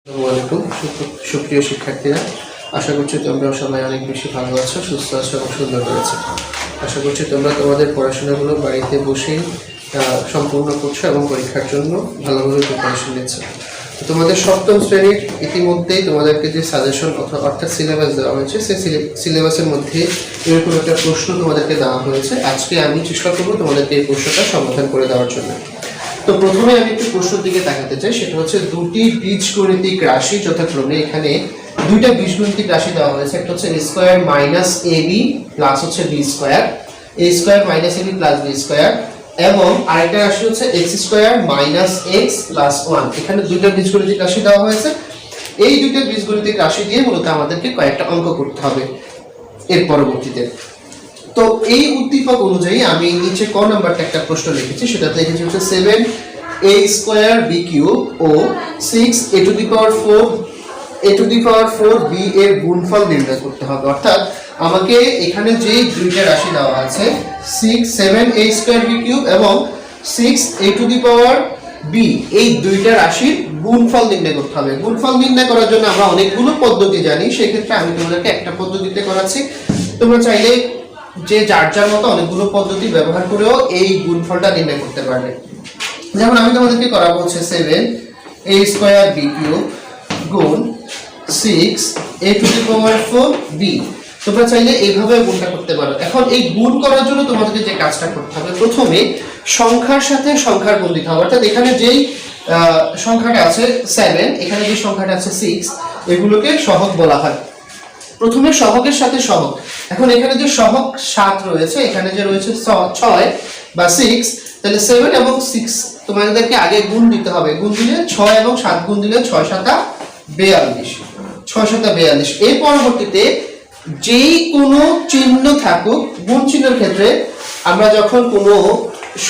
আসসালামু আলাইকুম সুপ্রিয় শিক্ষার্থীরা, আশা করছি তোমরা সবাই অনেক বেশি ভালো আছো, সুস্থ আছো এবং সুন্দর রয়েছে। আশা করছি তোমরা তোমাদের পড়াশোনাগুলো বাড়িতে বসেই সম্পূর্ণ করছো এবং পরীক্ষার জন্য ভালোভাবে প্রিপারেশন নিচ্ছ। তো তোমাদের সপ্তম শ্রেণীর ইতিমধ্যেই তোমাদেরকে যে সাজেশন অর্থাৎ সিলেবাস দেওয়া হয়েছে, সেই সিলেবাসের মধ্যে এরকম একটা প্রশ্ন তোমাদেরকে দেওয়া হয়েছে। আজকে আমি চেষ্টা করবো তোমাদেরকে এই প্রশ্নটা সমাধান করে দেওয়ার জন্য। তো প্রথমে আমি একটু প্রশ্নের দিকে তাকাতে চাই, সেটা হচ্ছে দুটি বীজগণিতিক রাশি যথাক্রমে এখানে দুইটা বীজগণিতিক রাশি দেওয়া হয়েছে। একটা হচ্ছে a square minus ab plus হচ্ছে b square, a square minus ab plus b square, এবং আরেকটা রাশি হচ্ছে x square minus x plus 1। এখানে দুইটা বীজগণিতিক রাশি দেওয়া হয়েছে। এই দুইটা বীজগণিতিক রাশি দিয়ে মূলত আমাদেরকে কয়েকটা অঙ্ক করতে হবে এর পরবর্তীতে। তো এই উদ্দীপক অনুযায়ী আমি নিচে ক নাম্বারটা একটা প্রশ্ন লিখেছি, সেটাতে লিখেছি হচ্ছে 7a স্কয়ার b কিউব ও 6a to the power 4 b এর গুণফল নির্ণয় করতে হবে। অর্থাৎ আমাকে এখানে যে দুইটা রাশি দেওয়া আছে 7a স্কয়ার b কিউব এবং 6a to the power b, এই দুইটা রাশির গুণফল নির্ণয় করতে হবে। গুণফল নির্ণয় করার জন্য আমরা অনেকগুলো পদ্ধতি জানি, সেই ক্ষেত্রে আমি তোমাদেরকে একটা পদ্ধতিতে করাচ্ছি। তোমরা চাইলে যে যার যার মতো অনেকগুলো পদ্ধতি ব্যবহার করেও এই গুণফলটা নির্ণয় করতে পারবে। যেমন আমি তোমাদেরকে করাবো হচ্ছে 7a স্কয়ার b কিউব গুণ 6a to the power 4 b। তোমরা চাইলে এইভাবে গুণটা করতে পারো। এখন এই গুণ করার জন্য তোমাদেরকে যে কাজটা করতে হবে, প্রথমে সংখ্যার সাথে সংখ্যার গুণ দিতে হবে। অর্থাৎ এখানে যেই সংখ্যাটা আছে 7, এখানে যে সংখ্যাটা আছে 6, এগুলোকে সহগ বলা হয়। প্রথমে সহগের সাথে সহগ। এখন এখানে যে সহগ 7 রয়েছে, এখানে যে রয়েছে 6 বা 6, তাহলে 7 এবং 6 তোমাদেরকে আগে গুণ দিতে হবে। গুণ দিলে 6 এবং 7 গুণ দিলে 6 7 42, 6 7 42। এর পরবর্তীতে যেই কোনো চিহ্ন থাকুক, গুণ চিহ্নের ক্ষেত্রে আমরা যখন কোনো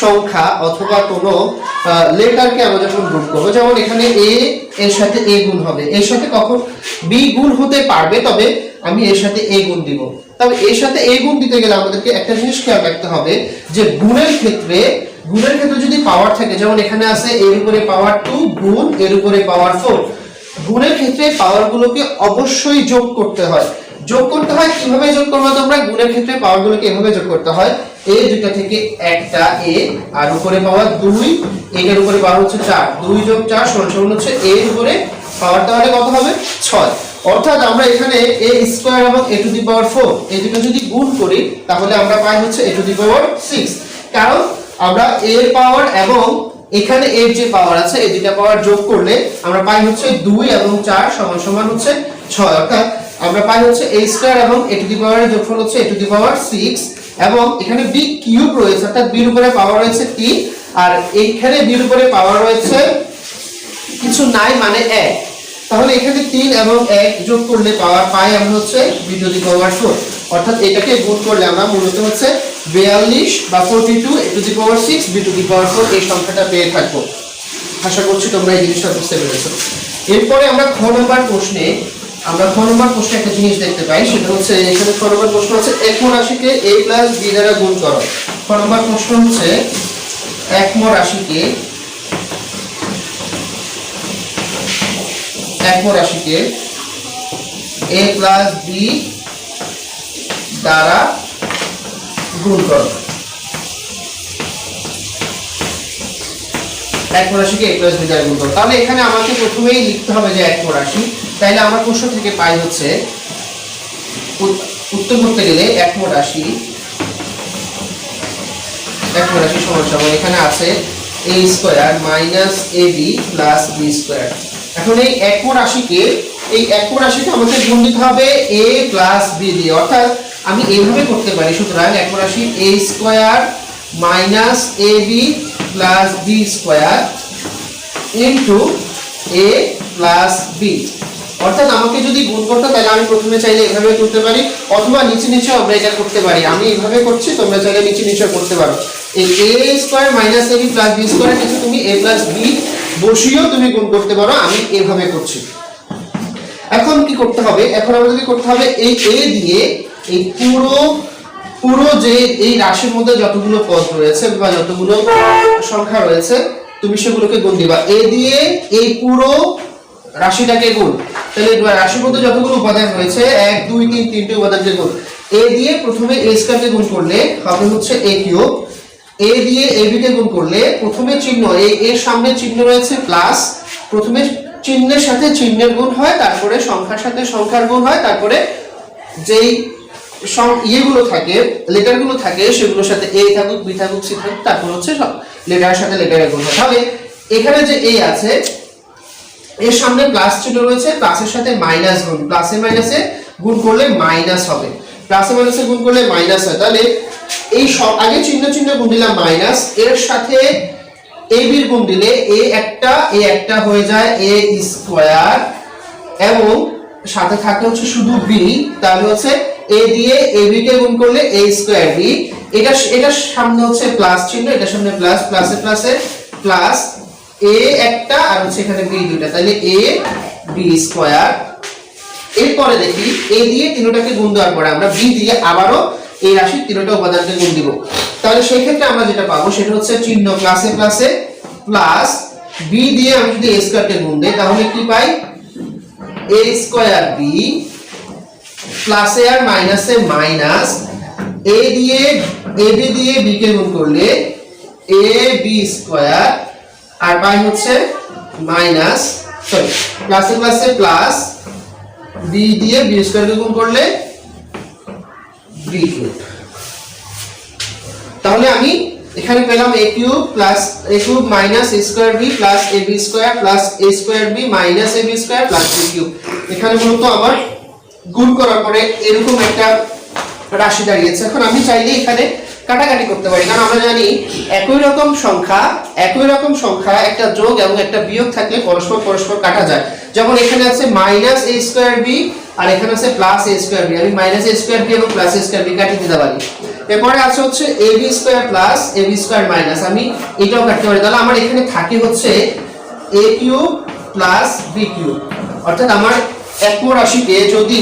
সংখ্যা অথবা কোনো লেটারকে আমরা যখন গুণ করবো, যেমন এখানে a এর সাথে a গুণ হবে, এর সাথে কখন b গুণ হতে পারবে, তবে আমি এর সাথে a গুণ দিব। তবে এর সাথে a গুণ দিতে গেলে আমাদেরকে একটা জিনিস খেয়াল রাখতে হবে যে গুণের ক্ষেত্রে যদি পাওয়ার থাকে, যেমন এখানে আছে এর উপরে পাওয়ার 2 গুণ এর উপরে পাওয়ার 4, গুণের ক্ষেত্রে পাওয়ারগুলোকে অবশ্যই যোগ করতে হয়। কিভাবে যোগ করবে তোমরা? গুণের ক্ষেত্রে পাওয়ারগুলোকে এভাবে যোগ করতে হয়, a দুটো থেকে একটা a আর উপরে পাওয়ার 2, এর উপরে পাওয়ার হচ্ছে 4, 2 যোগ 4 সমান হচ্ছে a এর উপরে পাওয়ার, তাহলে কত হবে 6। অর্থাৎ আমরা এখানে a স্কয়ার এবং a টু দি পাওয়ার 4 এই দুটো যদি গুণ করি, তাহলে আমরা পাই হচ্ছে a টু দি পাওয়ার 6। কারণ আমরা a এর পাওয়ার এবং এখানে এর যে পাওয়ার আছে, এই দুটো পাওয়ার যোগ করলে আমরা পাই হচ্ছে 2 এবং 4 সমান হচ্ছে 6। অর্থাৎ আমরা পাই হচ্ছে a স্কয়ার এবং a টু দি পাওয়ারের যোগফল হচ্ছে a টু দি পাওয়ার 6, এবং এখানে b কিউব রয়েছে, অর্থাৎ b এর উপরে পাওয়ার রয়েছে 3, আর এইখানে b এর উপরে পাওয়ার রয়েছে কিছু নাই, মানে 1। তাহলে এখানে 3 এবং 1 যোগ করলে পাওয়ার পাই আমরা হচ্ছে b টু দি পাওয়ার 4। অর্থাৎ এটাকে গুণ করলে আমরা মূলত হচ্ছে 42 বা 42 a to the power 6 b to the power 4 এই সংখ্যাটা পেয়ে থাকবো। আশা করছি তোমরা এই জিনিসটা বুঝতে পেরেছো। এরপরে আমরা খ নম্বর প্রশ্নে একটা জিনিস দেখতে পাই, সেটা হচ্ছে এখানে খ নম্বর প্রশ্ন হচ্ছে একম রাশিকে a প্লাস b দ্বারা গুণ করো। খ নম্বর প্রশ্ন হচ্ছে একম রাশিকে a প্লাস b দ্বারা গুণ করো। একম রাশিকে a প্লাস b দ্বারা গুণ করো। তাহলে এখানে আমাকে প্রথমেই লিখতে হবে যে একম রাশি। তাইলে আমার প্রশ্ন থেকে পাই হচ্ছে, উত্তর করতে গেলে একম রাশি সমান এখানে আছে a square minus ab plus b square. এখন এই একম রাশিকে আমাকে গুণ দিতে হবে a প্লাস b দিয়ে। অর্থাৎ আমি এইভাবে করতে পারি, সুতরাং একম রাশি a square minus ab plus b square into a plus b। অর্থাৎ আমাকে যদি গুণ করতে, তাহলে আমি প্রথমে চাইলে এভাবে করতে পারি, অথবা নিচে আমরা এটা করতে পারি। আমি এইভাবে করছি, তোমরা চাইলে নিচে করতে পারো। এই a square minus ab plus b square কিছু তুমি a প্লাস b বসিয়েও তুমি গুণ করতে পারো। আমি এইভাবে করছি। এখন কি করতে হবে? এখন আমাদেরকে করতে হবে এই a দিয়ে এই পুরো যে এই রাশির মধ্যে যতগুলো পদ রয়েছে বা যতগুলো সংখ্যা রয়েছে, তুমি সেগুলোকে গুণ দিবা। a দিয়ে এই পুরো রাশিটাকে গুণ, তাহলে রাশির মধ্যে যতগুলো উপাদান রয়েছে 1 2 3 তিনটে উপাদানকে গুণ। a দিয়ে প্রথমে a স্কয়ারকে গুণ করলে হবে হচ্ছে a কিউব, a দিয়ে ab কে গুণ করলে প্রথমে চিহ্ন এর সামনে চিহ্ন রয়েছে প্লাস, প্রথমে চিহ্নের সাথে চিহ্নের গুণ হয়, তারপরে সংখ্যার সাথে সংখ্যার গুণ হয়, তারপরে যেই ইয়েগুলো থাকে লেটারগুলো থাকে সেগুলোর সাথে a থাকুক b থাকুক c থাকুক, তারপর হচ্ছে সব লেটারের সাথে লেটারের গুণ হয়। তাহলে এখানে যে a আছে এর সামনে প্লাস চিহ্ন রয়েছে, প্লাসের সাথে মাইনাস গুণ, প্লাসে মাইনাসে গুণ করলে মাইনাস হবে, প্লাসে মাইনাসে গুণ করলে মাইনাস হয়। তাহলে এই সব আগে চিহ্ন চিহ্ন গুণ দিলাম মাইনাস, এর সাথে ab এর গুণ দিলে a একটা হয়ে যায় a স্কয়ার, এবং সাথে থাকে হচ্ছে শুধু b, তাহলে হচ্ছে a দিয়ে ab কে গুণ করলে a স্কয়ার b, এটার সামনে হচ্ছে প্লাস চিহ্ন, এটার সামনে প্লাস, প্লাসে প্লাসে প্লাস a একটা আর হচ্ছে এখানে b দুইটা, তাহলে a b স্কয়ার। এরপরে দেখি a দিয়ে তিনটাকে গুণ দেওয়ার পরে আমরা b দিয়ে আবারও এই রাশির তিনটা উপাদানকে গুণ দিব, তাহলে সেই ক্ষেত্রে আমরা যেটা পাবো সেটা হচ্ছে চিহ্ন প্লাসে প্লাসে প্লাস, b দিয়ে আমি যদি a স্কয়ারকে গুণ দেই তাহলে কি পাই a স্কয়ার b, প্লাসে আর মাইনাসে মাইনাস, a দিয়ে ab দিয়ে b কে গুণ করলে a b স্কয়ার, আর পাই হচ্ছে মাইনাস সরি প্লাসে প্লাসে প্লাস, b দিয়ে b স্কয়ার কে গুণ করলে b কিউব। তাহলে আমি এখানে পেলাম a cube plus a cube minus a square b plus ab square plus a square b minus ab square plus b cube. এখানে মূলত আমার গুণ করার পরে এরকম একটা রাশি দাঁড়িয়েছে। এখন আমি চাইলে এখানে কাটাকাটি করতে পারি, কারণ আমরা জানি একই রকম সংখ্যা একটা যোগ এবং একটা বিয়োগ থাকলে পরস্পর পরস্পর কাটা যায়। যেমন এখানে আছে মাইনাস a স্কয়ার b আর এখানে আছে প্লাস a স্কয়ার b, আমি মাইনাস a স্কয়ার b এবং প্লাস a স্কয়ার b কাটিয়ে দিতে পারি। এরপরে আছে হচ্ছে ab square plus ab square minus, আমি এটাও কাটতে পারি। তাহলে আমার এখানে থাকে হচ্ছে a cube plus b cube, অর্থাৎ আমার একম রাশিকে যদি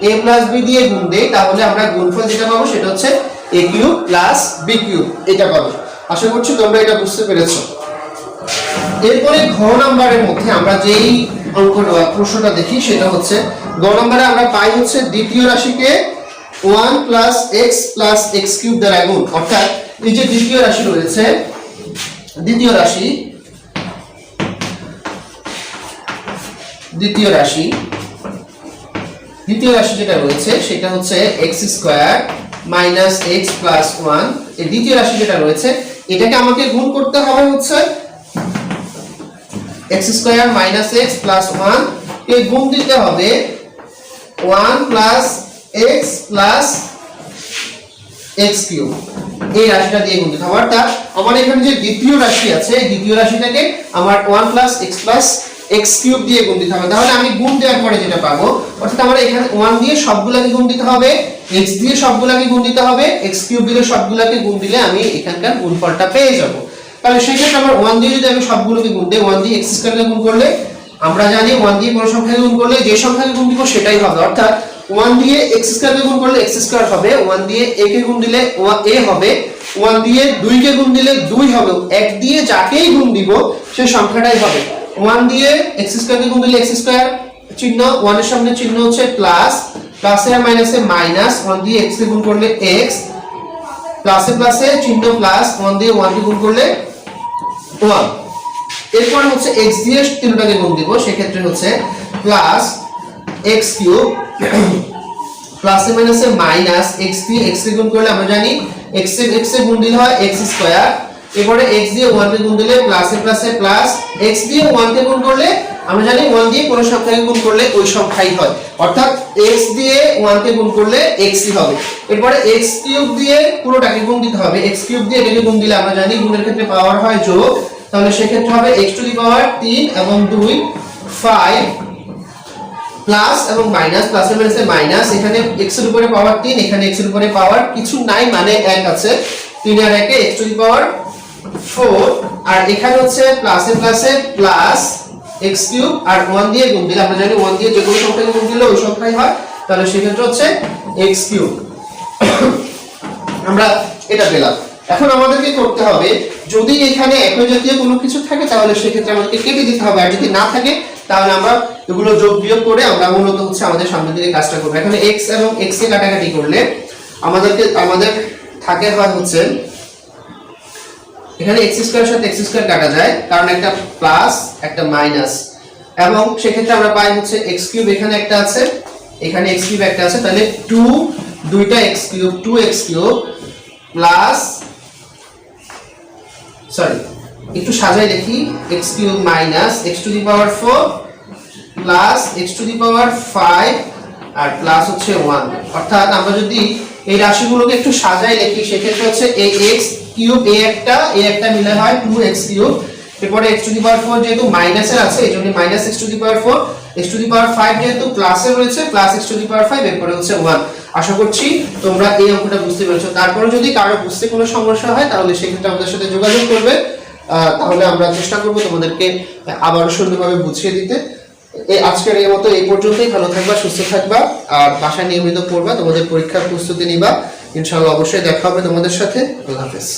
a প্লাস b দিয়ে গুণ দেই তাহলে আমরা গুণফল যেটা পাবো সেটা হচ্ছে a cube plus b cube, এটা পাবো। আশা করছি তোমরা এটা বুঝতে পেরেছো। এরপরে ঘ নাম্বারের মধ্যে আমরা যেই অঙ্কটা প্রশ্নটা দেখি সেটা হচ্ছে গ নাম্বারে আমরা পাই হচ্ছে দ্বিতীয় রাশিকে 1 plus x plus x cube দ্বারা গুণ, অর্থাৎ এই যে দ্বিতীয় রাশি রয়েছে, দ্বিতীয় রাশি যেটা রয়েছে সেটা হচ্ছে x square minus x plus 1, এই দ্বিতীয় রাশি যেটা রয়েছে এটাকে আমাকে গুণ করতে হবে হচ্ছে x square minus x plus 1 কে গুণ দিতে হবে 1 plus x plus x cube, এই রাশিটা দিয়ে গুণ দিতে হবে। অর্থাৎ আমার এখানে যে দ্বিতীয় রাশি আছে এই দ্বিতীয় রাশিটাকে আমার 1 plus x plus x cube দিয়ে গুণ দিতে হবে। তাহলে আমি গুণ দেওয়ার পরে যেটা পাবো, অর্থাৎ আমার এখানে 1 দিয়ে সবগুলোকে গুণ দিতে হবে, x দিয়ে সবগুলোকে গুণ দিতে হবে, x কিউব দিয়ে সবগুলোকে গুণ দিলে আমি এখানকার গুণফলটা পেয়ে যাব। তাহলে সেই ক্ষেত্রে আমার 1 দিয়ে যদি আমি সবগুলোকে গুণ দেই, 1 দিয়ে x স্কয়ারকে গুণ করলে আমরা জানি 1 দিয়ে কোনো সংখ্যাকে গুণ করলে যে সংখ্যাকে গুণ দিব সেটাই হবে, অর্থাৎ 1 দিয়ে x স্কয়ারকে গুণ করলে x স্কয়ার হবে, 1 দিয়ে a কে গুণ দিলে a হবে, 1 দিয়ে 2 কে গুণ দিলে 2 হবে, 1 দিয়ে যাকেই গুণ দিব সেই সংখ্যাটাই হবে। 1 দিয়ে x স্কয়ারকে গুণ দিলে x স্কয়ার, চিহ্ন 1 এর সামনে চিহ্ন হচ্ছে প্লাস, প্লাসে আর মাইনাসে মাইনাস, 1 দিয়ে x কে গুণ করলে x, প্লাসে প্লাসে চিহ্ন প্লাস, 1 দিয়ে 1 কে গুণ করলে 1। এরপর হচ্ছে x দিয়ে তিনটাকে গুণ দিব, সেই ক্ষেত্রে হচ্ছে প্লাস x কিউব প্লাসে মাইনাসে মাইনাস, x দিয়ে x কে গুণ করলে আমরা জানি x এ গুণ দিলে হয় x স্কয়ার, এরপরে x দিয়ে 1 কে গুণ দিলে প্লাসে প্লাসে প্লাস, x দিয়ে 1 কে গুণ করলে আমরা জানি 1 দিয়ে কোন সংখ্যাকে গুণ করলে ওই সংখ্যাই হয়, অর্থাৎ x দিয়ে 1 কে গুণ করলে x ই হবে। এরপরে x কিউব দিয়ে পুরোটাকে গুণ দিতে হবে, x কিউব দিয়ে এটাকে গুণ দিলে আমরা জানি গুণের ক্ষেত্রে পাওয়ার হয় যোগ, তাহলে সেই ক্ষেত্রে হবে x টু দি পাওয়ার 3 এবং 2 5 প্লাস এবং মাইনাস, প্লাস এর মাইনাসে মাইনাস, এখানে x এর উপরে পাওয়ার 3, এখানে x এর উপরে পাওয়ার কিছু নাই মানে 1 আছে, 3 আর 1 এ x টু দি পাওয়ার 4, আর এখানে হচ্ছে প্লাসে প্লাসে প্লাস x কিউব আর 1 দিয়ে গুণ দিলে আমরা জানি 1 দিয়ে যে কোনো সংখ্যাকে গুণ দিলে ওই সংখ্যাই হয়, তাহলে সেই ক্ষেত্রে হচ্ছে x কিউব। আমরা এটা পেলাম। এখন আমাদেরকে করতে হবে যদি এখানে একই জাতীয় কোনো কিছু থাকে তাহলে সেই ক্ষেত্রে আমাদেরকে কেটে দিতে হবে, আর যদি না থাকে তাহলে আমরা এগুলো যোগ বিয়োগ করে আমরা মূলত হচ্ছে আমাদের সামনের দিকে কাজটা করবো। এখানে x এবং x এ কাটাকাটি করলে আমাদের থাকে হয় হচ্ছে এখানে x স্কয়ারের সাথে x স্কয়ার কাটা যায়, কারণ একটা প্লাস একটা মাইনাস, এবং সেক্ষেত্রে আমরা পাই হচ্ছে x কিউব এখানে একটা আছে, এখানে x কিউব একটা আছে, তাহলে 2টা x cube 2x cube plus একটু সাজাই দেখি x cube minus x to the power 4 plus x to the power 5 আর প্লাস হচ্ছে 1। অর্থাৎ আমরা যদি এই রাশিগুলোকে একটু সাজাই লিখি সেক্ষেত্রে হচ্ছে এই x কিউব এ একটা মিলে হয় 2x কিউব, এরপরে x টু দি পাওয়ার 4 যেহেতু মাইনাসের আছে এইজন্য minus x to the power 4, x to the power 5 যেহেতু প্লাসে রয়েছে plus x to the power 5, এরপরে হচ্ছে 1। আশা করছি তোমরা এই অঙ্কটা বুঝতে পেরেছো। তারপরে যদি কারো বুঝতে কোনো সমস্যা হয় তাহলে সেক্ষেত্রে আমাদের সাথে যোগাযোগ করবে, তাহলে আমরা চেষ্টা করব তোমাদেরকে আবারও সুন্দরভাবে বুঝিয়ে দিতে। আজকের এই মতো এই পর্যন্তই। ভালো থাকবা, সুস্থ থাকবা, আর বাসায় নিয়মিত পড়বা, তোমাদের পরীক্ষার প্রস্তুতি নিবা। ইনশাআল্লাহ অবশ্যই দেখা হবে তোমাদের সাথে। আল্লাহ হাফেজ।